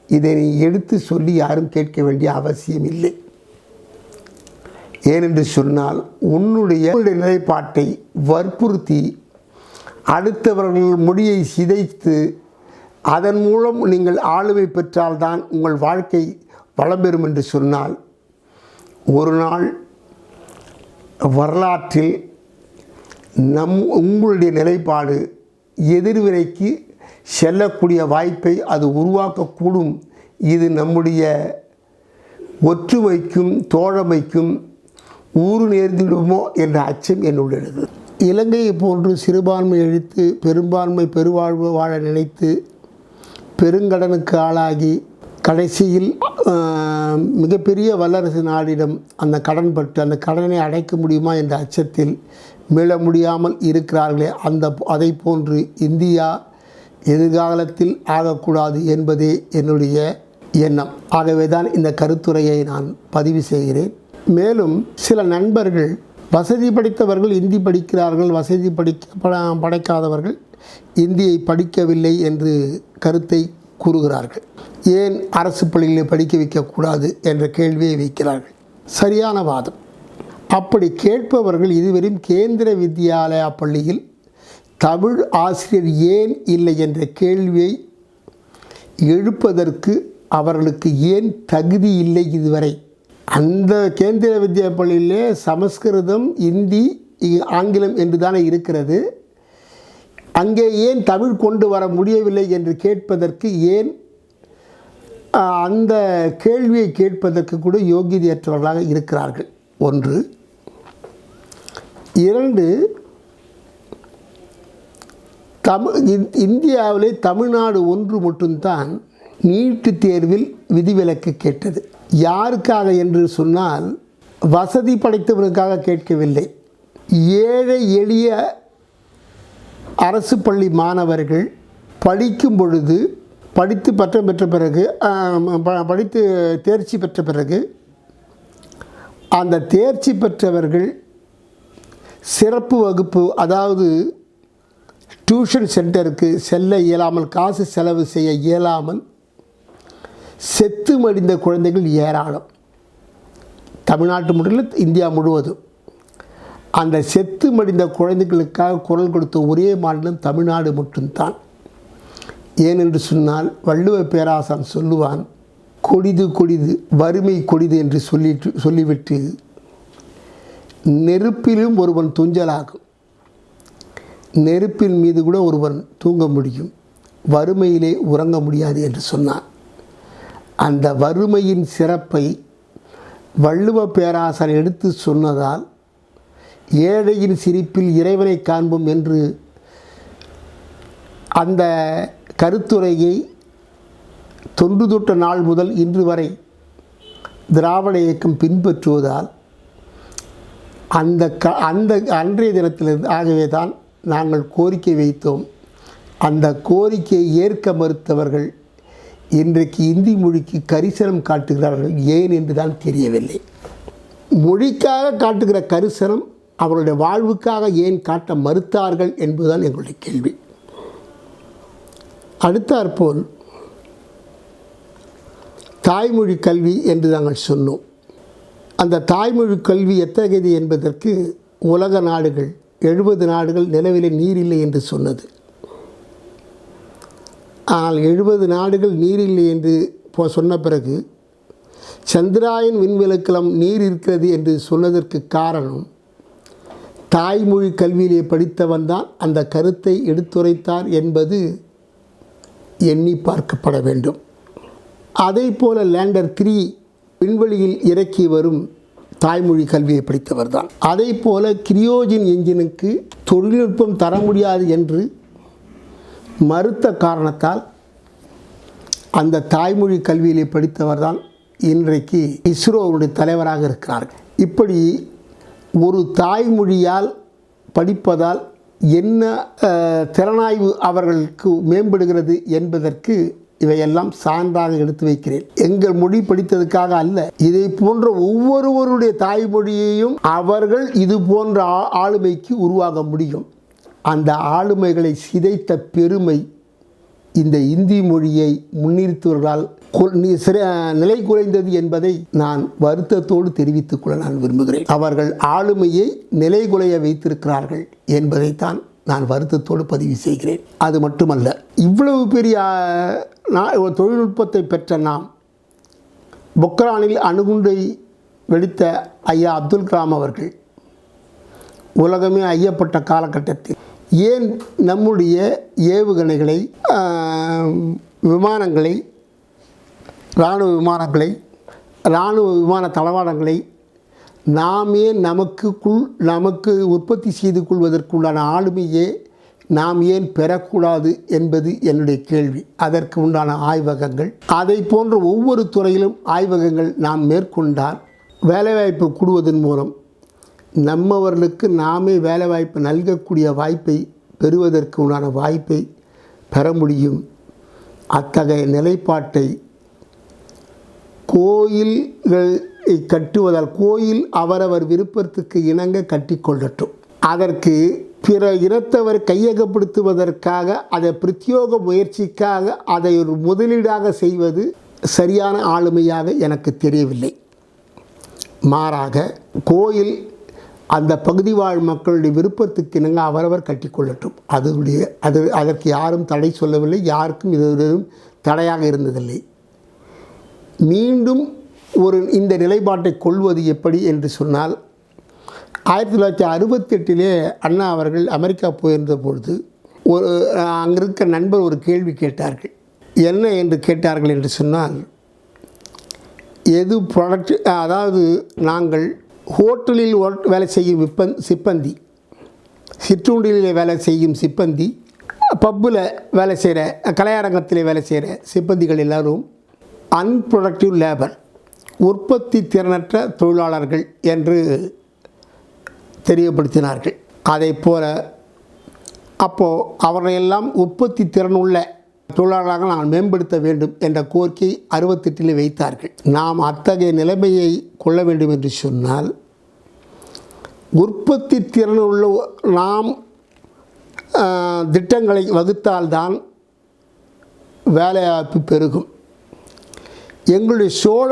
இதை நீ எடுத்து சொல்லி யாரும் கேட்க வேண்டிய அவசியம் இல்லை. ஏனென்று சொன்னால் உன்னுடைய நிலைப்பாட்டை வற்புறுத்தி அடுத்தவர்கள் மொழியை சிதைத்து அதன் மூலம் நீங்கள் ஆளுமை பெற்றால்தான் உங்கள் வாழ்க்கை வளம் பெறும் என்று சொன்னால் ஒரு நாள் வரலாற்றில் உங்களுடைய நிலைப்பாடு எதிர்வினைக்கு செல்லக்கூடிய வாய்ப்பை அது உருவாக்கக்கூடும். இது நம்முடைய ஒற்றுமைக்கும் தோழமைக்கும் ஊறு நேர்ந்திடுமோ என்ற அச்சம் என்னுள்ளது. இலங்கையை போன்று சிறுபான்மை அழித்து பெரும்பான்மை பெருவாழ்வு வாழ நினைத்து பெருங்கடனுக்கு ஆளாகி கடைசியில் மிகப்பெரிய வல்லரசு நாடிடம் அந்த கடன் பட்டு அந்த கடனை அடைக்க முடியுமா என்ற அச்சத்தில் மீள முடியாமல் இருக்கிறார்களே, அதை போன்று இந்தியா எதிர்காலத்தில் ஆகக்கூடாது என்பதே என்னுடைய எண்ணம். ஆகவே தான் இந்த கருத்துரையை நான் பதிவு செய்கிறேன். மேலும் சில நண்பர்கள் வசதி படித்தவர்கள் இந்தி படிக்கிறார்கள், வசதி படைக்காதவர்கள் இந்தியை படிக்கவில்லை என்று கருத்தை கூறுகிறார்கள். ஏன் அரசு பள்ளிகளை படிக்க வைக்கக்கூடாது என்ற கேள்வியை வைக்கிறார்கள். சரியான வாதம். அப்படி கேட்பவர்கள் இதுவரையும் கேந்திர வித்யாலயா பள்ளியில் தமிழ் ஆசிரியர் ஏன் இல்லை என்ற கேள்வியை எழுப்பதற்கு அவர்களுக்கு ஏன் தகுதி இல்லை இதுவரை? அந்த கேந்திர வித்யா பள்ளியிலே சமஸ்கிருதம் இந்தி ஆங்கிலம் என்று தானே இருக்கிறது. அங்கே ஏன் தமிழ் கொண்டு வர முடியவில்லை என்று கேட்பதற்கு ஏன் அந்த கேள்வியை கேட்பதற்கு கூட யோகியதையற்றவர்களாக இருக்கிறார்கள். ஒன்று. இரண்டு, இந்தியாவிலே தமிழ்நாடு ஒன்று மட்டும்தான் நீட்டு தேர்வில் விதிவிலக்கு கேட்டது. யாருக்காக என்று சொன்னால் வசதி படைத்தவனுக்காக கேட்கவில்லை. ஏழை எளிய அரசு பள்ளி மாணவர்கள் படிக்கும் பொழுது படித்து பட்டம் பெற்ற பிறகு படித்து தேர்ச்சி பெற்ற பிறகு அந்த தேர்ச்சி பெற்றவர்கள் சிறப்பு வகுப்பு, அதாவது டியூஷன் சென்டருக்கு செல்ல இயலாமல், காசு செலவு செய்ய இயலாமல் செத்து மடிந்த குழந்தைகள் ஏராளம். தமிழ்நாட்டு மட்டும் இந்தியா முழுவதும். அந்த செத்து மடிந்த குழந்தைகளுக்காக குரல் கொடுத்த ஒரே மாநிலம் தமிழ்நாடு மட்டும்தான். ஏனென்று சொன்னால் வள்ளுவ பேராசான் சொல்லுவான், கொடிது கொடிது வறுமை கொடிது என்று சொல்லிவிட்டு நெருப்பிலும் ஒருவன் துஞ்சலாகும். நெருப்பின் மீது கூட ஒருவன் தூங்க முடியும், வறுமையிலே உறங்க முடியாது என்று சொன்னான். அந்த வறுமையின் சிறப்பை வள்ளுவ பேராசான் எடுத்து சொன்னதால் ஏழையின் சிரிப்பில் இறைவனை காண்போம் என்று அந்த கருத்துரையை தொன்று தொட்ட நாள் முதல் இன்று வரை திராவிட இயக்கம் பின்பற்றுவதால் அந்த அன்றைய தினத்திலிருந்து ஆகவே தான் நாங்கள் கோரிக்கை வைத்தோம். அந்த கோரிக்கையை ஏற்க மறுத்தவர்கள் இன்றைக்கு இந்தி மொழிக்கு கரிசனம் காட்டுகிறார்கள். ஏன் என்று தான் தெரியவில்லை. மொழிக்காக காட்டுகிற கரிசனம் அவருடைய வாழ்வுக்காக ஏன் காட்ட மறுத்தார்கள் என்பதுதான் எங்களுடைய கேள்வி. அடுத்தாற்போல் தாய்மொழி கல்வி என்று நாங்கள் சொன்னோம். அந்த தாய்மொழி கல்வி எத்தகையது என்பதற்கு உலக நாடுகள் 70 நாடுகள் நிலவிலே நீரில்லை என்று சொன்னது. ஆனால் 70 நாடுகள் நீரில்லை என்று சொன்ன பிறகு சந்திராயன் விண்வெளிக்கலம் நீர் இருக்கிறது என்று சொன்னதற்கு காரணம் தாய்மொழி கல்வியிலே படித்தவன் தான் அந்த கருத்தை எடுத்துரைத்தார் என்பது எண்ணி பார்க்கப்பட வேண்டும். அதை போல லேண்டர் 3 விண்வெளியில் இறக்கி வரும் தாய்மொழி கல்வியை படித்தவர் தான். அதை போல கிரியோஜன் என்ஜினுக்கு தொழில்நுட்பம் தர முடியாது என்று மறுத்த காரணத்தால் அந்த தாய்மொழி கல்வியிலே படித்தவர் தான் இன்றைக்கு இஸ்ரோவுடைய தலைவராக இருக்கிறார்கள். இப்படி ஒரு தாய்மொழியால் படிப்பதால் என்ன திறனாய்வு அவர்களுக்கு மேம்படுகிறது என்பதற்கு இவையெல்லாம் சான்றாக எடுத்து வைக்கிறேன். எங்கள் மொழி படித்ததுக்காக அல்ல, இதை போன்ற ஒவ்வொருவருடைய தாய்மொழியையும் அவர்கள் இது போன்ற ஆளுமைக்கு உருவாக முடியும். அந்த ஆளுமைகளை சிதைத்த பெருமை இந்த இந்தி மொழியை முன்னிறுத்துவதால் நிலை குறைந்தது என்பதை நான் வருத்தத்தோடு தெரிவித்துக் கொள்ள நான் விரும்புகிறேன். அவர்கள் ஆளுமையை நிலை குலைய வைத்திருக்கிறார்கள் என்பதைத்தான் நான் வருத்தத்தோடு பதிவு செய்கிறேன். அது மட்டுமல்ல, இவ்வளவு பெரிய தொழில்நுட்பத்தை பெற்ற நாம் பொக்ரானில் அணுகுண்டை வெடித்த ஐயா அப்துல் கலாம் அவர்கள் உலகமே ஐயப்பட்ட காலகட்டத்தில் ஏன் நம்முடைய ஏவுகணைகளை, விமானங்களை, இராணுவ விமான தளவாடங்களை நாமே நமக்கு உற்பத்தி செய்து கொள்வதற்குண்டான ஆளுமையே நாம் ஏன் பெறக்கூடாது என்பது என்னுடைய கேள்வி. அதற்கு உண்டான ஆய்வகங்கள், அதை போன்ற ஒவ்வொரு துறையிலும் ஆய்வகங்கள் நாம் மேற்கொண்டால் வேலைவாய்ப்பு கூடுவதன் மூலம் நம்மவர்களுக்கு நாமே வேலைவாய்ப்பு நல்கக்கூடிய வாய்ப்பை பெறுவதற்கு உண்டான வாய்ப்பை பெற முடியும். அத்தகைய நிலைப்பாட்டை கோயில்கள் கட்டுவதால் கோயில் அவரவர் விருப்பத்துக்கு இணங்க கட்டிக்கொள்ளட்டும். அதற்கு பிற இனத்தவர் கையகப்படுத்துவதற்காக, அதை பிரத்யோக முயற்சிக்காக அதை ஒரு முதலீடாக செய்வது சரியான ஆளுமையாக எனக்கு தெரியவில்லை. மாறாக கோயில் அந்த பகுதி வாழ் மக்களுடைய விருப்பத்துக்கு இணங்க அவரவர் கட்டிக்கொள்ளட்டும். அதற்கு யாரும் தடை சொல்லவில்லை, யாருக்கும் இது தடையாக இருந்ததில்லை. மீண்டும் இந்த நிலைப்பாட்டை கொள்வது எப்படி என்று சொன்னால், 1968 அண்ணா அவர்கள் அமெரிக்கா போயிருந்த பொழுது ஒரு அங்கே இருக்க நண்பர் ஒரு கேள்வி கேட்டார்கள். என்ன என்று கேட்டார்கள் என்று சொன்னால், எது ப்ராடக்ட், அதாவது நாங்கள் ஹோட்டலில் வேலை செய்யும் சிப்பந்தி, சிற்றுண்டிலே வேலை செய்யும் சிப்பந்தி, பப்பில் வேலை செய்கிற, கலையரங்கத்தில் வேலை செய்கிற சிப்பந்திகள் எல்லோரும் அன்ப்ரொடக்டிவ் லேபர், உற்பத்தி திறனற்ற தொழிலாளர்கள் என்று தெரியப்படுத்தினார்கள். அதை போல அப்போது அவரையெல்லாம் உற்பத்தி திறனுள்ள தொழிலாளர்களாக நாங்கள் மேம்படுத்த வேண்டும் என்ற கோரிக்கை 68 வைத்தார்கள். நாம் அத்தகைய நிலைமையை கொள்ள வேண்டும் என்று சொன்னால், உற்பத்தி திறனுள்ள நாம் திட்டங்களை வகுத்தால்தான் வேலைவாய்ப்பு பெருகும். எங்களுடைய சோழ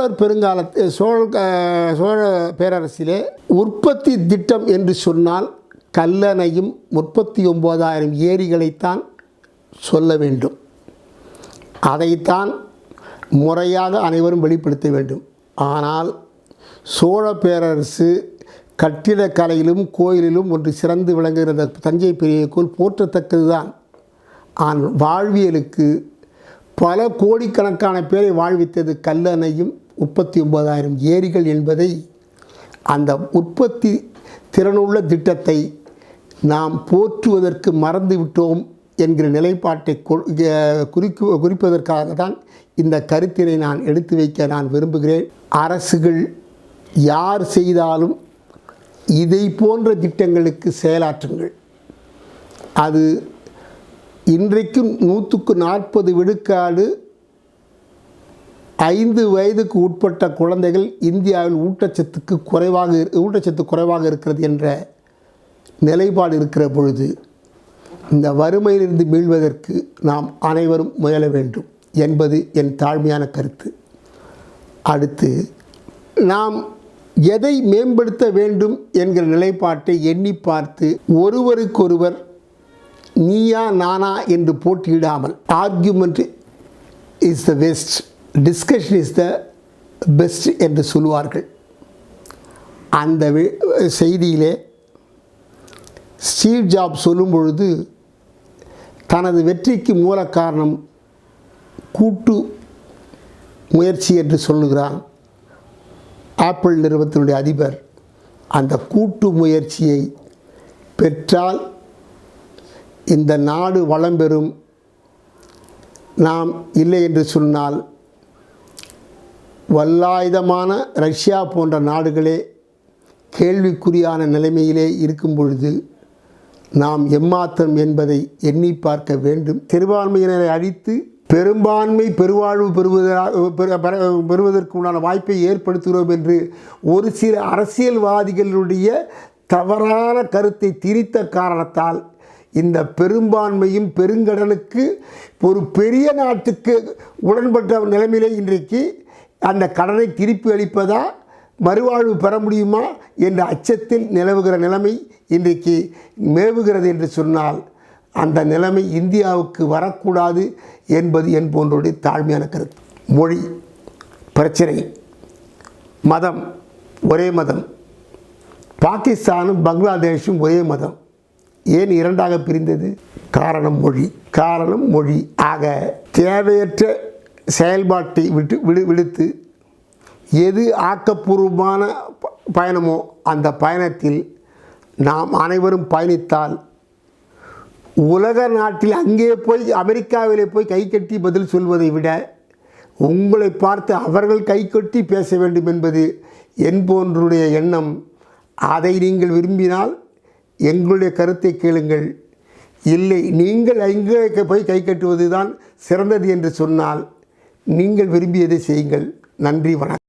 பேரரசிலே உற்பத்தி திட்டம் என்று சொன்னால் கல்லணையும் 39,000 ஏரிகளைத்தான் சொல்ல வேண்டும். அதைத்தான் முறையாக அனைவரும் வெளிப்படுத்த வேண்டும். ஆனால் சோழ பேரரசு கட்டிடக்கலையிலும் கோயிலிலும் ஒன்று சிறந்து விளங்குகிற தஞ்சை பெரிய கோயில் போற்றத்தக்கது தான். ஆனால் வாழ்வியலுக்கு பல கோடிக்கணக்கான பேரை வாழ்வித்தது கல்லணையும் 39,000 ஏரிகள் என்பதை, அந்த உற்பத்தி திறனுள்ள திட்டத்தை நாம் போற்றுவதற்கு மறந்துவிட்டோம் என்கிற நிலைப்பாட்டை குறிப்பதற்காக தான் இந்த கருத்தினை நான் எடுத்து வைக்க நான் விரும்புகிறேன். அரசுகள் யார் செய்தாலும் இதை போன்ற திட்டங்களுக்கு செயலாற்றுங்கள். அது இன்றைக்கும் 140 விழுக்காடு 5 வயதுக்கு உட்பட்ட குழந்தைகள் இந்தியாவில் ஊட்டச்சத்து குறைவாக இருக்கிறது என்ற நிலைப்பாடு இருக்கிற பொழுது, இந்த வறுமையிலிருந்து மீள்வதற்கு நாம் அனைவரும் முயல வேண்டும் என்பது என் தாழ்மையான கருத்து. அடுத்து, நாம் எதை மேம்படுத்த வேண்டும் என்கிற நிலைப்பாட்டை எண்ணி பார்த்து ஒருவருக்கொருவர் நீயா நானா என்று போட்டியிடாமல், argument is the best, discussion is the best என்று சொல்லுவார்கள். அந்த செய்தியிலே ஸ்டீவ் ஜாப்ஸ் சொல்லும் பொழுது தனது வெற்றிக்கு மூல காரணம் கூட்டு முயற்சி என்று சொல்லுகிறான். ஆப்பிள் நிறுவனத்தினுடைய அதிபர் அந்த கூட்டு முயற்சியை பெற்றால் இந்த நாடு வளம் பெறும். நாம் இல்லை என்று சொன்னால் வல்லாயுதமான ரஷ்யா போன்ற நாடுகளே கேள்விக்குறியான நிலைமையிலே இருக்கும் பொழுது நாம் எம்மாத்திரம் என்பதை எண்ணி பார்க்க வேண்டும். சிறுபான்மையினரை அழித்து பெரும்பான்மை பெருவாழ்வு பெறுவதற்கு உண்டான வாய்ப்பை ஏற்படுத்துகிறோம் என்று ஒரு சில அரசியல்வாதிகளுடைய தவறான கருத்தை திரித்த காரணத்தால் இந்த பெரும்பான்மையும் பெருங்கடனுக்கு ஒரு பெரிய நாட்டுக்கு உடன்பட்ட நிலைமையிலே இன்றைக்கு அந்த கடனை திருப்பி அளிப்பதா, மறுவாழ்வு பெற முடியுமா என்ற அச்சத்தில் நிலவுகிற நிலைமை இன்றைக்கு மேவுகிறது என்று சொன்னால், அந்த நிலைமை இந்தியாவுக்கு வரக்கூடாது என்பது என் போன்றோடைய தாழ்மையான கருத்து. மொழி பிரச்சனை, மதம் ஒரே மதம், பாகிஸ்தானும் பங்களாதேஷும் ஒரே மதம், ஏன் இரண்டாக பிரிந்தது? காரணம் மொழி. ஆக தேவையற்ற செயல்பாட்டை விடுத்து எது ஆக்கப்பூர்வமான பயணமோ அந்த பயணத்தில் நாம் அனைவரும் பயணித்தால், உலக நாட்டில் அங்கே போய் அமெரிக்காவிலே போய் கை கட்டி பதில் சொல்வதை விட உங்களை பார்த்து அவர்கள் கை கட்டி பேச வேண்டும் என்பது என் போன்றுடைய எண்ணம். அதை நீங்கள் விரும்பினால் எங்களுடைய கருத்தை கேளுங்கள். இல்லை, நீங்கள் அங்கே போய் கை கட்டுவது தான் சிறந்தது என்று சொன்னால் நீங்கள் விரும்பியதை செய்யுங்கள். நன்றி, வணக்கம்.